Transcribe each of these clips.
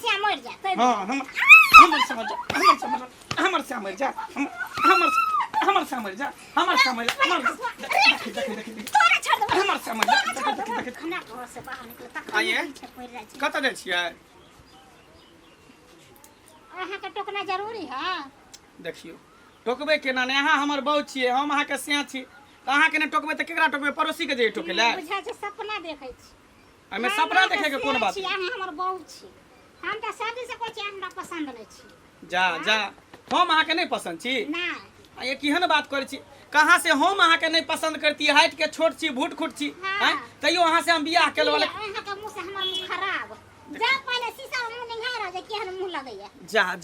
से मर जा हां हमर से मर जा हमर से मर जा हमर से मर जा तोरा छोड़ दे हमर से मर जा खाना घर से बाहर निकल तक आइए कत दे छियै अहाँ के टोकना जरूरी है देखियो टोकबे केना ने अहाँ हमर बहु छियै हम अहाँ के सिया छी त अहाँ के ने टोकबे त केकरा टोकबे पड़ोसी के जे टोकेला बुझा छै सपना देखै छी हमें सपना देखे के कोन बात छी अहाँ हमर बहु छी हम त शादी से कोइ चीज हमरा पसंद नै छी जा हम अहाँ के नहीं पसंद छी नहीं ये केहन बात करे छी कहां से हम अहाँ के नहीं पसंद करती हाइट के छोट छी भूट खुट छी हैं तइयो अहाँ से हम बियाह केल वाले अहाँ के मुंह से हमर मुंह खराब जा पहले शीशा में मुंह निहार जे केहन मुंह लगैया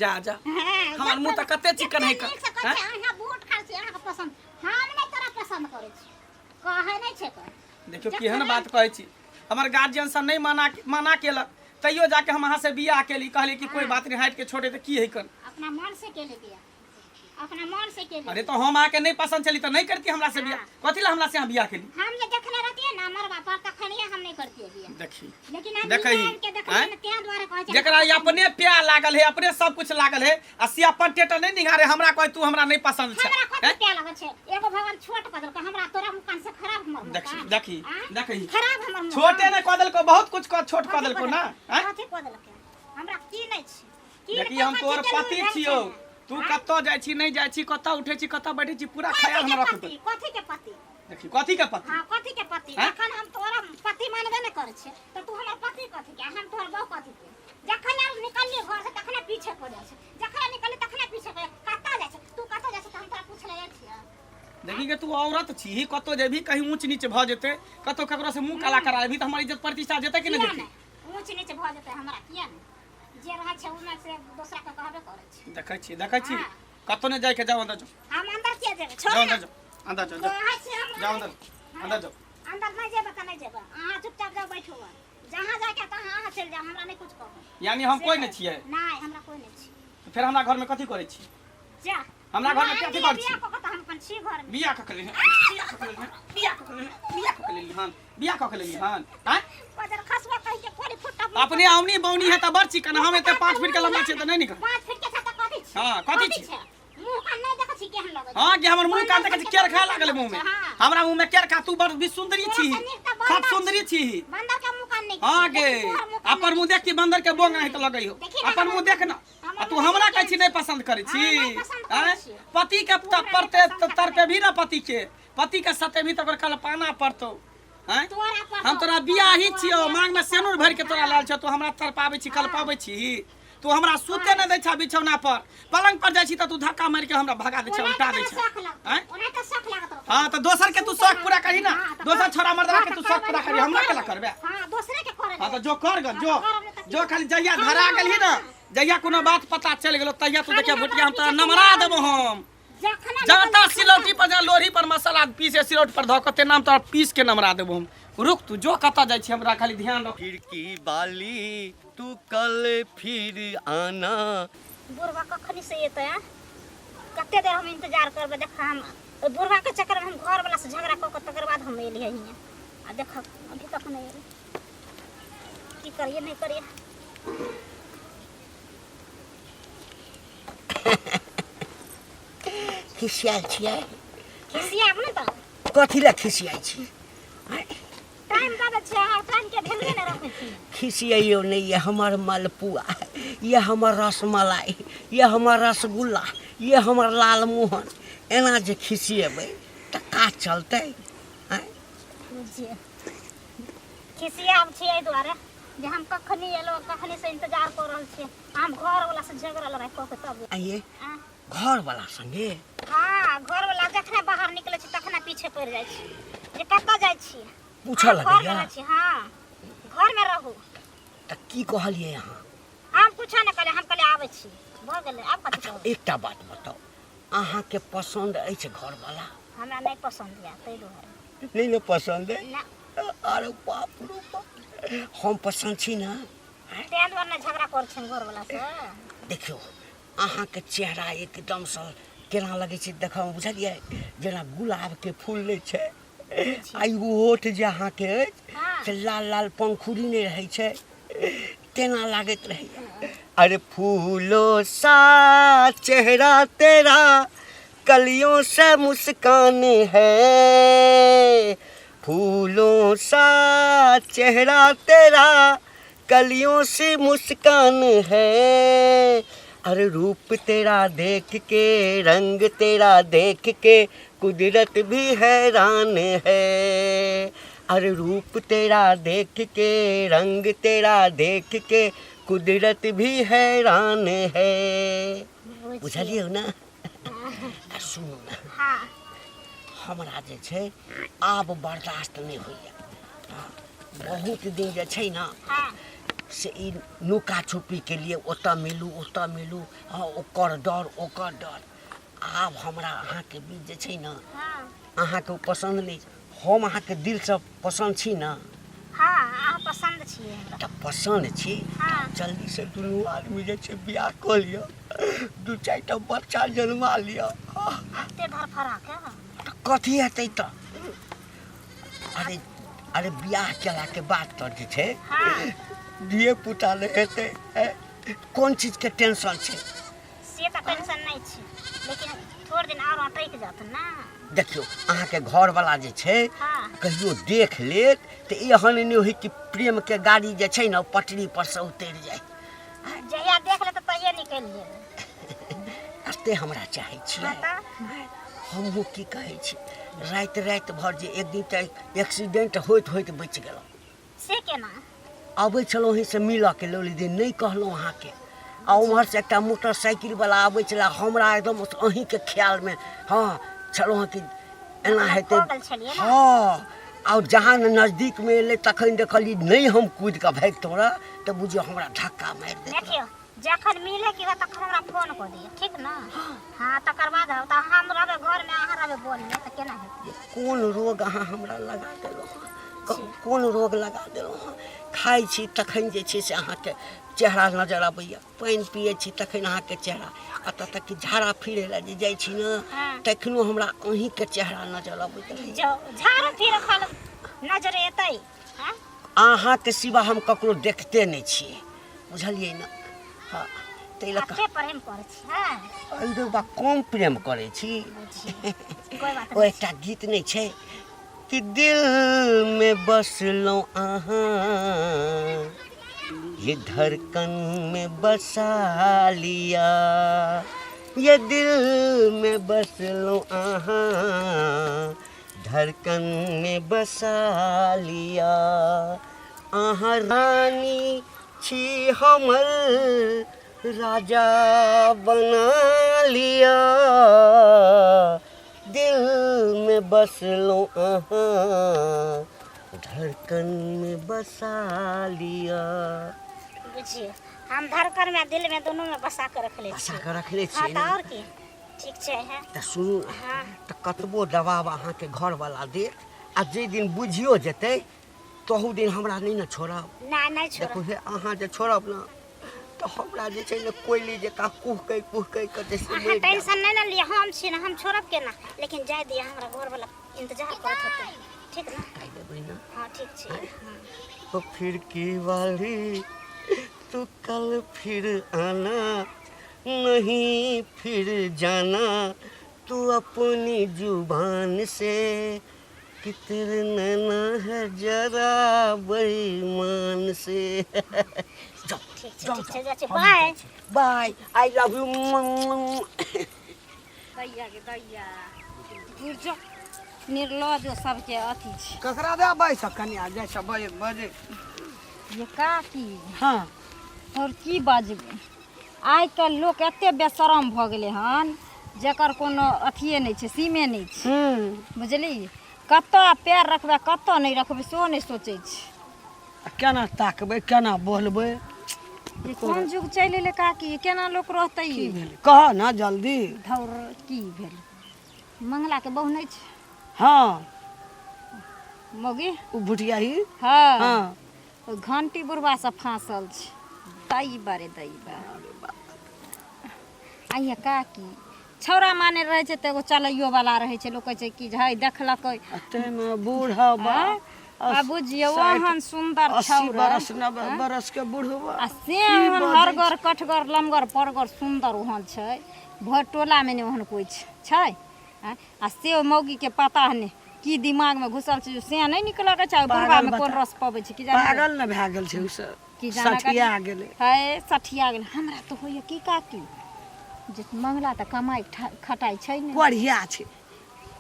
जा हमर मुंह त कते चिकन है अहाँ बूट खाइ छी अहाँ के पसंद हम नहीं तोरा पसंद करै छी कहै नै छै देखियो केहन बात कहै छी हमर गार्जियन से नहीं माना केलक तइयो जाके हम अहाँ से बियाह केली कहली कि कोई बात नहीं हाइट के छोटे त की है कर अपना मन से केले बियाह अपना मन से केले अरे तो हम आके नहीं पसंद चली तो नहीं करती हमरा से बियाह कथि ला हमरा से हम बियाह केली हम जे देखने रहती है ना हमर बाप तखनिए हम नहीं करती बियाह देखी लेकिन हम देखई के देखने ने त्या द्वारा कहै छै जेकरा अपने प्यार लागल है अपने सब कुछ लागल है आ सियापन टेटर नहीं निगारे हमरा कोई तू हमरा नहीं पसंद छै हमरा कथि प्यार लागल छै एगो भगवान छोट कदल के हमरा तोरा मुकान से खराब हमर देखी खराब हमर छोटे ने कदल को बहुत कुछ को छोट कदल को ना कथि कदल के हमरा की नै छै देखी हम तोर पति छियो तू कत्तो जाय छी नहीं जाय छी कत्तो उठे छी कत्तो बैठे छी पूरा ख्याल हमरा रखबे कथि के पति देखी कथि के पति हां कथि के पति जखन हम तोरा पति मानबे नै करे छै त तू हमर पति कथि के हम तोहर बहु कथि के जखन हम निकलली घर से तखने पीछे पड़े छै जखन निकलली तखने पीछे पड़े कत्ता जाय छै तू कत्ता जाय छै त हम तोरा पूछ ले छियै देखी के तू औरत छी कत्तो जेबी कहीं ऊंच नीच भ जेते कत्तो ककरो से मुंह काला कराबी त हमर इज्जत प्रतिष्ठा जेते कि नै जेते ऊंच नीच भ जेते हमरा किया नै जे रहै छै उमे से दोसरा के कहबे करे छै देखै छी कत्तो ने जाय के जाओ अंदर जाओ हम अंदर किया जेबे छोड़ अंदर जाओ जाओ अंदर जाओ अंदर नहीं जेबे त नहीं जेबे अहाँ चुपचाप जाओ बैठो जहां जाके त अहाँ चल जा हमरा नहीं कुछ कहबो यानी हम कोई नहीं छियै नहीं हमरा कोई नहीं छी तो फिर हमरा घर में कथि करे छी जा हमरा घर में कथि कर छी बियाह क त हम अपन छी घर में बियाह क के लेली हन हैं पदर खसवा कहि के कोरी फुटा अपने आमनी बौनी है त बरची कन हम एते 5 फीट के लंबा छै त नहीं निकल 5 फीट के छ त कथि छी हां कथि छी मुंह कान नहीं देखै छी केहन लगै हां कि हमर मुंह कान देखै छी केर खा लागल मुंह में हमरा मुंह में केर खा तू बड़ भी सुंदरी छी सब सुंदरी छी बंदर का मुंह कान नहीं हां गे अपन मुंह देख के बंदर के बोंग नहीं त लगई हो अपन मुंह देख ना तू हमरा कहै छी नहीं पसंद करै छी हैं पति के परते तर पे भी ना पति के सते भी तो कल पाना पड़तो हैं हम तोरा बियाही छियो मांग में सेनुर भर के तोरा लाल छ तू हमरा तर पाबै छी कल पाबै छी तू हमरा सुते न दै छ बिछौना पर पलंग पर जाय छी त तू धक्का मार के हमरा भगा दै छ उल्टा दै छ हैं ओने त शौक लागत हां त दोसर के तू शौक पूरा करी ना दोसर छोरा मर्दवा के तू शौक पूरा करी हमरा केला करबे हां दोसरे के करे हां त जो कर ग जो खाली जइया धरा गेलही ना जइया कोनो बात पता चल गेलो तइया तू देखिया भुटिया हम तोरा नमरा देबो हम जाता सिलौटी पर जा लोरी पर मसाला पीसे सिलौट पर धो कते नाम तोरा पीस के नमरा देबो हम रुक तू जो कता जाय छी हमरा खाली ध्यान रख खिड़की वाली तू कल फिर आना बुढ़वा कखनी से एते कते देर हम इंतजार करबे देख हम बुढ़वा के चक्कर में हम घर वाला से झगड़ा क के तकर बाद हम एलिए हियां आ देख अभी तक नहीं एली की करिए नहीं करिए खिसियाल छियै खिसिया अपने त कथि ला खिसियाइ छी टाइम का छै टाइम के भेलबे न रखै छी खिसियाइयो नहीं ये हमर मलपुआ ये हमर रसमलाई ये हमर रसगुल्ला ये हमर लाल मोहन एना जे खिसिएबै त का चलतै बुझिए खिसिया हम छियै द्वारे जे हम कखनी एलो कखनी से इंतजार कर रहल छी हम घर वाला से झगड़ा लड़ाई क के तब आइए घर वाला संगे हां घर वाला जखने बाहर निकले छी तखने पीछे पड़ जाय छी जे कत्ता जाय छी पूछा लगैया हां घर में रहू त की कहलिए यहां हम कुछ न करे हम कले आबै छी भ गेलै अब कथि कहू एकटा बात बताओ अहाँ के पसंद अछि घर वाला हमरा नहीं पसंद या तै दुआरे नहीं न पसंद है ना अरे बाप रे बाप हम पसंद छी ना तें दुआरे झगड़ा कर छी घर वाला से देखियो अहाँ के चेहरा एकदम से केना लगे छै देखा में बुझलिए जेना गुलाब के फूल ले छै आई होठ जे अहाँ के से लाल लाल पंखुड़ी नहीं रहे छै तेना लागत रहे अरे फूलों सा चेहरा तेरा, कलियों से मुस्कान है। फूलों सा चेहरा तेरा, कलियों से मुस्कान है। अरे रूप तेरा देख के, रंग तेरा देख के, कुदरत भी हैरान है। अरे रूप तेरा देख के, रंग तेरा देख के, कुदरत भी हैरान है। बुझलिए ना? सुनू ना, हाँ हमरा जे छै आब बर्दाश्त नहीं होइए। बहुत दिन जे छै ना हाँ से ई नुका छुपी के लिए ओतऽ मिलू हाँ ओकर डर। आब हमरा अहाँके बीच जे छै ना हाँ अहाँके पसंद नहीं, हम अहाँके दिल से पसंद छी ना। हाँ अहाँ पसंद छियै हमरा। तऽ पसंद छी, हाँ जल्दी से दुनू आदमी जे छै बियाह कऽ लिअ, 2-4 टा बच्चा जन्मा लिअ। एते धरफड़ा के कथी हेतै तऽ? अरे बियाह केलाके बाद तऽ जे छै हाँ धिये पुता ले हेतै। कोन चीज के टेंशन छै? से तऽ टेंशन नहीं छै, लेकिन थोड़ दिन और अटैक जात ना। देखियो अहाँके घर वाला जे छै हाँ कहियो देख लेत तऽ एहन नहीं होइ कि प्रेम के गाड़ी जे छै ना पटरी पर से उतरि जाए। जहिया देख ले तऽ तहिया निकलि जेबै। एते हमरा चाहै छियै। बता हमहूँ की कहै छी, राति भर जे एक दिन तऽ एक्सीडेंट होइत बचि गेलहुँ। से केना? अबै छलहुँ से मिलऽ के लेल, दिन नहीं कहलहुँ अहाँके। आ उम्हर से एकटा मोटरसाइकिल वाला आबै छला, हमरा एकदम अहींके ख्याल में हाँ छलहुँ कि एना हेतै। पागल छलियै ना। हाँ और जहाँ नजदीक में एलै तखन देखलियै नहीं हम कूद कऽ भागितहुँ रह तऽ बुझियौ हमरा धक्का मारि देत। देखियो जखन मिले के बाद तखन हमरा फोन कऽ दिअ, ठीक ना? हाँ तकर बाद तऽ हम रहबै घर में, अहाँ रहबै बोल में, तऽ केना हेतै? कोन रोग अहाँ हमरा लगा देलहुँ हँ? कहू कोन रोग लगा देलहुँ हँ? खाइ छी तखन जे छै से अहाँके चेहरा नजर अबैया, पानि पियै छी तखन अहाँके चेहरा, एतऽ तक कि झाड़ा फिरै लए जे जाइ छी ने हाँ। तखनो हमरा अहींके चेहरा नजर अबैत रहैया। जो झाड़ फिर खल नजर एतै। हाँ अहाँके सिवा हम ककरो देखते नहीं छियै, बुझलियै ना? हाँ ताहि लऽ कऽ कते प्रेम करै छी। हाँ अरे बा कम प्रेम करै छी। कोई बात ओ नहीं। एकटा गीत नहीं छै कि दिल में बसलौं अहाँ, ये धड़कन में बसा लिया, ये दिल में बसलौं अहाँ, धड़कन में बसा लिया। अहाँ रानी छी हमर, राजा बना लिया, दिल में बसलौं अहाँ, धड़कन में बसा लिया। बुझिए हम धड़कन में दिल में दोनों में बसा के रख ले बसा के रखले हाँ छियै तो ने। और की ठीक छै है। तऽ सुनू ने, हाँ तऽ कतबो दबाव अहाँके घर वाला देत आ जे दिन बुझियो जेतै तहू दिन हमरा नहीं ने छोड़ब। ना नहीं देखो छोड़। हे अहाँ जे छोड़ब ना तऽ हमरा जे छै ने कोयली जकाँ कुहकै के जैसे अहाँ मरि जायब। टेंशन नहीं ना लिया, हम छी ना, हम छोड़ब केना, लेकिन जाय दिया हमरा घर वाला इंतजार करत होतै, ठीक ना? कहि देबै ना। हाँ ठीक छै। हाँ ओ खिड़की वाली तू कल फिर आना, नहीं फिर जाना, तू अपनी जुबान से कि तेरे नैना है जरा बेईमान से। जाओ ठीक छै जाओ ठीक छै जाओ। जाइ छी। Bye bye, I love you. दैया के दैया बुझो निर्लज सबके अथी छै। ककरा दे बैस कनिया जैसे बजे ये काकी हाँ और की बाजबै, आइ काल्हि लोक एते बेशरम भऽ गेलै हन जेकर कोनो अथिये नहि छै, सीमे नहि छै, बुझली? कतऽ पैर रखबै कतऽ नहि रखबै सेहो नहि सोचै छै। केना ताकबै केना बोलबै ये कोन जुग चलि एलै काकी, केना लोक रहतै? की भेलै कह ना जल्दी। धौर की भेल, मंगलाके बहु नहि छै हाँ मौगी? ओ भुटिया ही हाँ हाँ ओ घंटी बुढ़वा सब फांसल छै। दई बारे दई बा आइया काकी छौरा माने रहै छै तऽ एगो चलैयो वाला रहै छै, लोक कहै छै कि है देखलकै तेना बूढ़ा बा आ बुझियो ओहन सुंदर 80 छौरा बरस 90 बरस के बुढ़वा आ से ओहन हरगर कठगर लमगर परगर सुंदर ओहन छै भर टोला में नहीं ओहन कोई छै हैं? आ से मौगी के पता नहीं की दिमाग में घुसल छै से नहीं निकल के चाहे बुढ़वा में कोन रस पबै छै की जाने पागल न भए गेल छै उ सब की जाने सठिया गेलै है सठिया गेल हमरा तो होइए की काकी जे मंगला त कमाई खटाई छै ने बढ़िया छै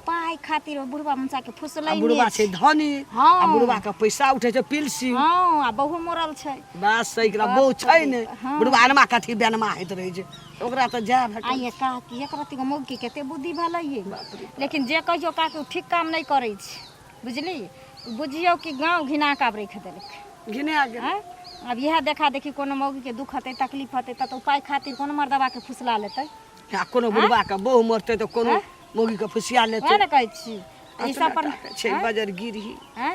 पाई खातिर बुढ़वा मुंसा के फुसलै आ बुढ़वा छै धनी हाँ। आ बुढ़वा के पैसा उठे छै पिलसी हां आ बहु मरल छै बस सही करा बहु छै ने हाँ। बुढ़वा अनमा कथी बेनमा होइत रहै छै ओकरा तऽ जाय भेटै आइए काकी एक रत्ती के मौगी केते बुद्धि भेलै लेकिन जे कहियो काकी उ ठीक काम नहीं करै छै बुझली बुझियो कि गांव घिना के आब रख देलक घिना गेल हैं? अब यह देखा देखी कोनो मौगी के दुख हते तकलीफ हते त उपाय खातिर कोनो मर्दवा के फुसला लेतै आ कोनो बुढ़वा के बहु मरतै तऽ कोनो मौगी के फुसिया लेतै वह ने कहै छी ऐसा पर छै बजर गिरही हैं?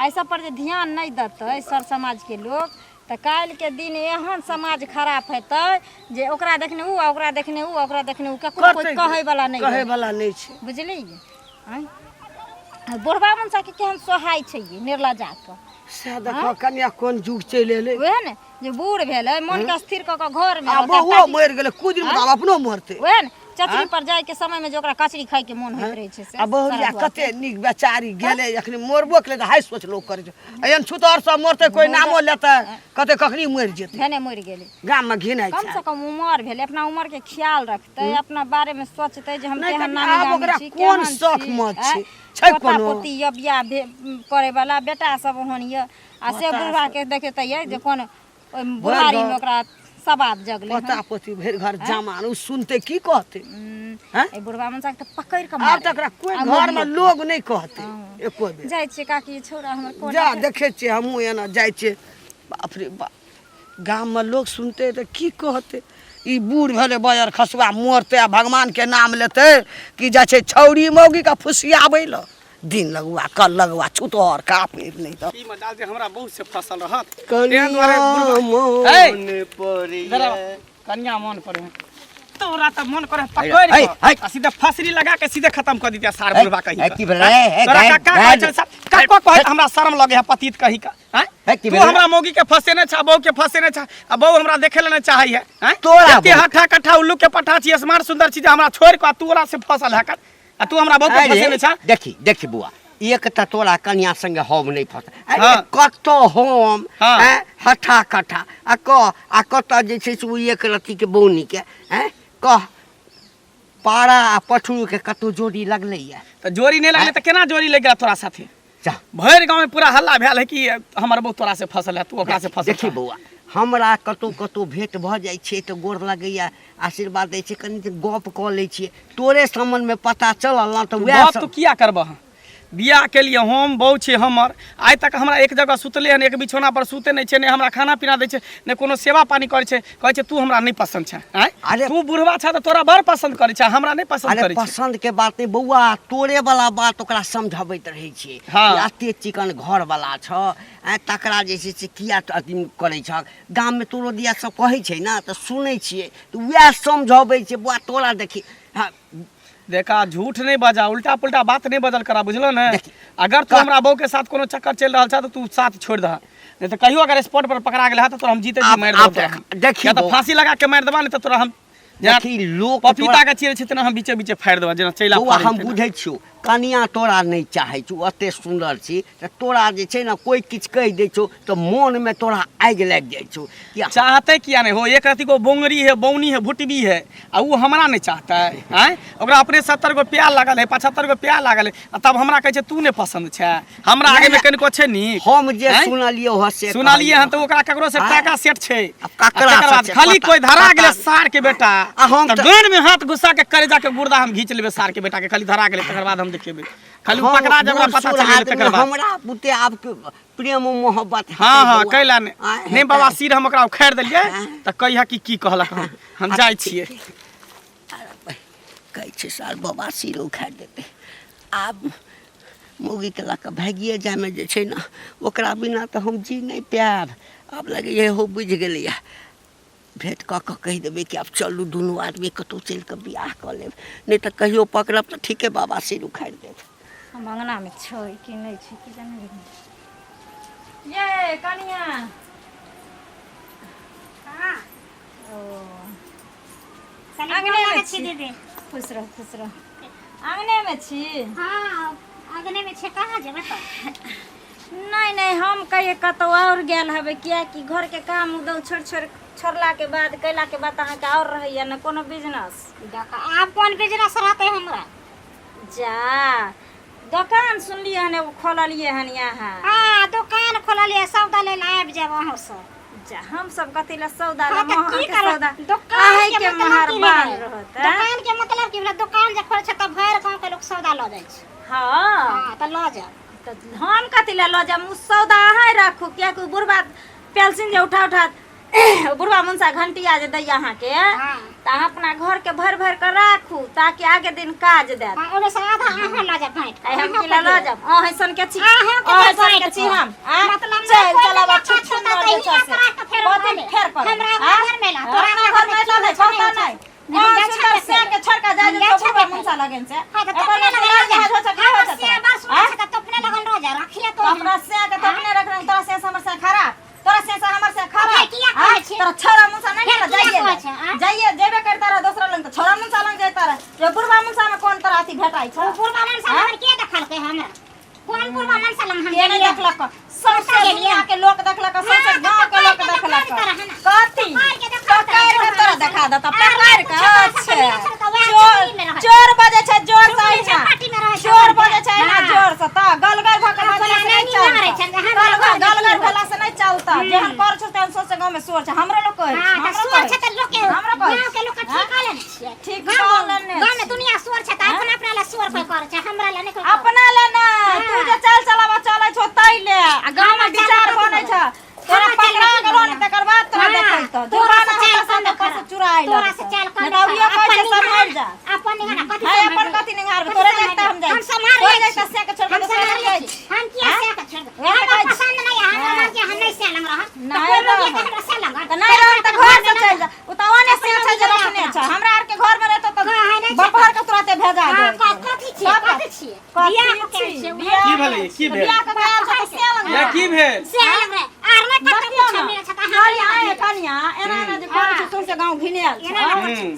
ऐसा पर जे ध्यान नहीं देतै सर समाज के लोग तो काल के दिन एहन समाज खराब हेतै जे ओकरा देखने उ ओकरा देखने उ ओकरा देखने उ ककरो कोई कहै वाला नहीं कहै वाला नहीं छै बुझली हैं? बुढ़वा मनसा के केहन सोहाय छै ये निर्लजा के से देखो कन्या कोन जुग चलि एलै वह ने जे बूढ़ भेलै मन के स्थिर क के घर में आ बहुओ मरि गेलै कुछ दिन बाद अपनो मरतै वह ने चचरी पर जाय के समय में जे ओकरा कचरी खाय के मन होइत रहे छै से आ बहुरिया कते नीक बेचारी गेलै अखनी मरबो केलै तऽ हाय सोच लोग करै छै एहन छुतहर सब मरतै कोई नामो लेतै कते कखनी मरि जेतै भने मरि गेलै गाम में घिनाइ कम छै से कम उम्र भेलै अपना उम्र के ख्याल रखतै अपना बारे में सोचतै जे हम नहीं केहन तऽ नानी आब गामी ओकरा छी कोन केहन शौख छी, मत हैं? छै पोता कोनो पोती या बियाह करे वाला बेटा सब ओहन ये आ से बुढ़वा के देखते ये जे कोन ओइ बुढ़ारी में ओकरा सबाद जगले पोता पोती भरि घर जमान उ सुनते की कहतै हैं? ए बुढ़वा मनसा के पकड़ के आब मारे तक कोई घर में लोग नहीं कहतै एको बेर जाय छै काकी छोरा हमर कोन जा देखे छियै हमहूँ एना जाइ छियै बाप रे बाप गाम में लोग सुनते तऽ की कहतै ई बूढ़ भेलै बजर खसुआ मरतै आ भगवान के नाम लेतै कि जाइ छै छौरी मौगी के फुसियाबै लऽ दिन लगुआ कल लगुआ छुतहर कापे नहीं तो ई में डाल दे हमरा बहुत से फसल रहत कनिया तें दुआरे बुढ़वा- मन पड़िया जरा कन्या मन पर तोरा त मन करे है, पकड़ है। के आ सीधे फसरी लगा के सीधे खत्म कर दिया सार बुढ़वा कही है की भेलै है तोरा काका कहै छै काको कहै हमरा शर्म लगे है पतित कही का हैं है की तू भेलै हमरा मौगी के फसेने छा बहू के फसेने छा आ बहू हमरा देखे ले न चाहै है हैं तोरा एते हठा कठा उल्लू के पठा छी स्मार्ट सुंदर चीज हमरा छोड़ के तोरा से फसल है कर आ तू हमरा बहू के फसेने छा देखी देखी बुआ एक त तोरा कन्या संगे हम नहीं फस हाँ। कतो हम हाँ। हैं हठा कठा आ कत जे छै से ओ एक रत्ती के बौनी के हैं कह पारा आ पठरू के कतौ जोड़ी लगलै या त जोड़ी नहीं लगले त केना जोड़ी लग गया तोरा साथे जा भर गांव में पूरा हल्ला भेल है कि हमर बहू तोरा से फसल है तू ओकरा से फसल देखी बौआ हमरा कतौ कतौ भेंट भऽ जाइ छै तऽ गोर लगैया आशीर्वाद दै छै कनि गप कऽ लै छियै तोरे समन में पता चलल ना तऽ तू वएह बात तू किया करबह बियाह के लिए हम बहु छे हमर आइ तक हमरा एक जगह सुतले हन एक बिछौना पर सुते नहीं छे ने हमरा खाना पीना दै छे ने कोनो सेवा पानी करे छे कहै छे तू हमरा नहीं पसंद छे हैं अरे- तू बुढ़वा छा त तोरा बड़ पसंद करे छे हमरा नहीं पसंद अरे करे छे पसंद के बात नहीं बौआ तोरे वाला बात ओकरा समझाबैत रहै छियै हाँ। कि अते चिकन घर वाला छ आ तकरा जे छै से किया अथी करै छ गाम में तोरो दिया सब कहै छै ना तऽ सुनै छियै तऽ वएह समझाबै छै बौआ तोरा देखी हाँ, देखा झूठ नहीं बजा उल्टा पुल्टा बात नहीं बदल करा बुझलो ने देखी। अगर तू हमरा बहू के साथ कोनो चक्कर चल रहल छ त तू साथ छोड़ दह नहीं तो कहियो अगर स्पॉट पर पकड़ा गेल है तो तोरा हम जीते जी आब- मार आब देब देखी या तो बौआ। फांसी लगा के मार देबा नहीं तो तोरा हम देखी लोग पपीता के चिरे छै तना हम बीचे बीचे फाड़ देबा जेना चैला बौआ फाड़ै हम छै। बुझै छियौ कनिया तोरा नहीं चाहै छौ अते सुंदर छी तऽ तोरा जे छै ना कोई किछ कहि दै छौ तऽ मोन में तोरा आगि लागि जाइ छौ कि चाहते किया नहीं हो एक रति को बोंगरी है बौनी है भुटबी है आ वो हमरा नहीं चाहता है हैं ओकरा अपने 70 गो प्यार लागल है 75 गो प्यार लागल है आ तब हमरा कहै छै तू नहीं पसंद छै हमरा आगे में कनिको छै नी हम जे हैं? सुनलियौ ह से सुनालिए हन तो ओकरा ककरो से हाँ? टाका सेट छै अब ककरा आ तकर बाद से छै? खाली पता- कोई धरा पता- गेले सार के बेटा आ हम त तऽ- गान में हाथ घुसा के करे जाके गुर्दा हम घींच लेबे सार के बेटा के खाली धरा गेले तकर बाद हम देखेबे खाली उ हम पकड़ा जब बूढ़ पता सूढ़ चल गेले आदमी, तकर बाद हमरा बुते आब के प्रेम मोहब्बत हाँ हाँ हेतै कैला बौआ। आ, नहीं हेतै। बाबा सिर हम ओकरा उखाड़ देलिए हाँ। त कहिया की कहलक हम जाइ छियै कहै छै साल बाबा सिर उखाड़ि देतै आब मौगी के लऽ कऽ भागिए जायमे जे छै ने ओकरा बिना तऽ हम जी नहीं पायब आब लगैए हो बुझि गेलैए भेंट कऽ कऽ कहि देबै कि आब चलू दुनू आदमी कतहु चलि कऽ बियाह कऽ लेब नहीं तऽ कहियो पकड़ब तऽ ठीके बाबा सिर उखाड़ि देब हम अंगना में छै कि नहीं छै कि जाने ये कनिया हां ओ आंगने में छी दीदी। खुश रहो आंगने में छी। हां आंगने में छे कहां जेबे तो नहीं हम कहिए कतौ और गेल हबे किया कि घर के काम उदौ छोड़ला के बाद कैला के बाद अहाँ के और रहैया न कोनो बिजनेस। आप कौन बिजनेस रहते हमरा? जा दुकान सुनलिए हने वो खोललिए हन यहाँ। हां दुकान खोललिए सौदा ले आबि जाब वहां से। जा हम सब कथि ला सौदा हाँ, ला तो की के करब? सौदा दुकान के के मतलब महर की बान भेलै? रहत। दुकान के मतलब की भेलै? दुकान जे खोलै छ त भर गांव के लोग सौदा ल जाइ छै। हां हां त ल जा। तो हम कथि ला ल जाम सौदा अहाँ राखू किया कि बुढ़वा पेंशन जे उठा बुढ़वा मुंसा घंटिया जे दैया अहाँ के हां त अहाँ अपना घर के भर कर राखू ताकि आगे दिन काज देत। हां ओने से आधा अहाँ ल जा बांट। आई हम किला ल जाम ऐसन के छी अहाँ के ऐसन के छी हम मतलब चल चला बा छुट छुट त छुट ई अपना के फेर फेर कर हमरा घर में ला तोरा घर में ला पता नहीं हम सुंदर से के छड़का जा जे तो बुढ़वा मुंसा लगन से हां त अपन अपने लगा लगा जा जा हो से बस छ त अपने लगन रह जा रखिए तो अपना से के तो अपने रख रहे तोरा से हमर से खराब तोरा से हमर से खराब किया कहै छी? तोरा छोरा मुंसा नहीं किया कहै छी, जाइए जाइए जेबे करता रह दूसरा लंग तो छोरा मुंसा लंग जाता रह जो बुढ़वा मुंसा में कौन तोरा अथी भेटाई छ पूर्वा मनसा हमर के देखल के हमरा कौन पूर्वा मनसा लंग हम ये नहीं देखलक सबसे दुनिया के लोग देखलक सबसे गांव के लोग देखलक कथी पकड़ के तोरा देखा देता पकड़ के अच्छा चोर बजे छै जोर से ना चोर बजे छै ना जोर से त गलगल भकल नहीं चलता गलगल भला से नहीं चलता जेहन कर छ तेहन सोच गांव में सोर छ हमरा लोग कहे हां त सोर छ त लोग के हमरा कहे गांव के लोग ठीक काले छियै ठीक काले गांव में दुनिया सोर छ त अपना ला सोर कोई करे छ हमरा ला नहीं अपना ले ना तू जे चल चलावा चले छ तई ले आ गांव में विचार बने छ तोरा पकड़ा गेलो न तकर बाद तोरा देखै त तोरा से चल सामने से चुराई तोरा से चल कर नटाविया कह से संभाल जा अपन निहना कथि है अपन कथि निहार तोरे देखता हम जाई हम संभाल तोरे ले देखता से के छोड़ के संभाल जाई हम किया से के छोड़ हमरा पसंद नहीं है हमरा के हम नहीं से लंग रह नहीं रह हमरा से लंग त नहीं रह त घर से चल जा उतावने से छ जे रखने छ हमरा आर के घर में रहतो त बपहर के तुरंते भेजा दे कथि छियै बियाह के छै की भेलै की भेल बियाह के गया छ से लंग या की भेल से लंग आर में कथि छै मेरा छ हाली आए कनिया एना ना जे कोन छ तुम से गांव घिनेल छ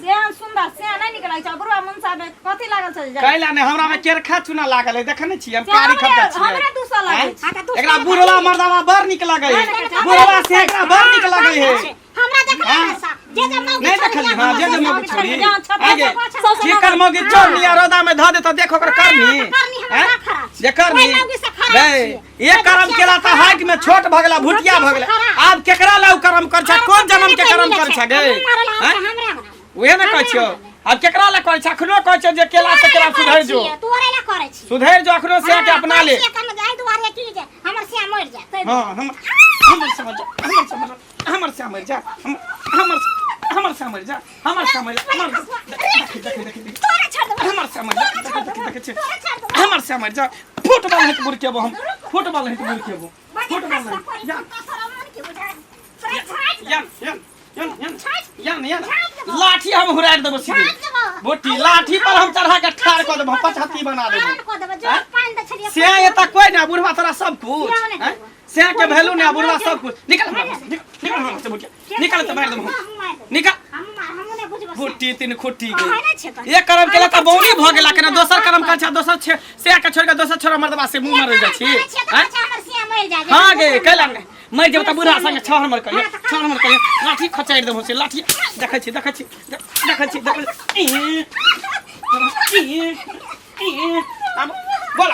से सुंदर से नहीं निकलै छ बुढ़वा मुंसा में कथि लागल छ जे कैला ने हमरा में केरखा चुना लागल है देखने छी हम कारी खपत छी हमरा दूसरा लागे छ एकरा बुढ़वा मर्दावा बड़ निक लागै है बुढ़वा से एकरा बड़ निक लागै है हमरा देखला सा जे जे मौगी नहीं देखली हां जे जे मौगी छोड़ी आगे सबसे जेकर मौगी चोर लिया रोदा में ध दे त देखो ओकर करनी जे करनी बे एक कर्म केला त हाइट में छोट भ गेला भुटिया भ गेला आब केकरा ला कर्म कर छ कोन जन्म के कर्म कर छ गे ओहे न कहै छियो अब केकरा ला कहै छ अखनो कहै छ जे केला से केला सुधर जो तोरे ला करे छी सुधर जो अखनो से के अपना ले जाय दुआरे की जे हमर से मर जा हां हमर समझ हमर से मर जा हमर से मर जा हमर से मर देख तोरे छोड़ दे हमर से मर जा देख हमर से मर जा फुटबॉल है बुरकेबो हम फुटबॉल है बुरकेबो फुटबॉल जा या लाठी हम हुराड़ देबो सीधे बोटी लाठी पर हम चढ़ा के ठाड़ क देबो पछती बना देबो से एता कोई ना बुढ़वा तोरा सब कुछ हैं से के वैल्यू ना बुढ़वा सब कुछ निकल निकल से बुढ़िया निकल त मार देबो निकल बोटी तीन खुट्टी गई एक कर्म केला त बौनी भ गेला केना दोसर कर्म कर छ दोसर से के छोड़ के दोसर छोरा मर्दबा से मुंह मार जा छी हां गे कैला मैं जब त बुढ़ा संग छ हमर कहिए लाठी खचाइ देबो से लाठी देखै छी हम बोल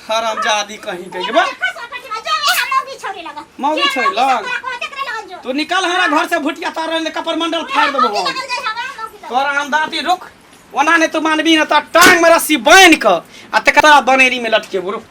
हरामजादी कहीं गई बोल मौगी छोड़ लग तू निकल हमरा घर से भुटिया तार ले कपर मंडल फाड़ देबो तोरा हम दाती रुक ओना ने तू मानबी न त टांग में रस्सी बांध क आ तकरा बनेरी में लटके बुरो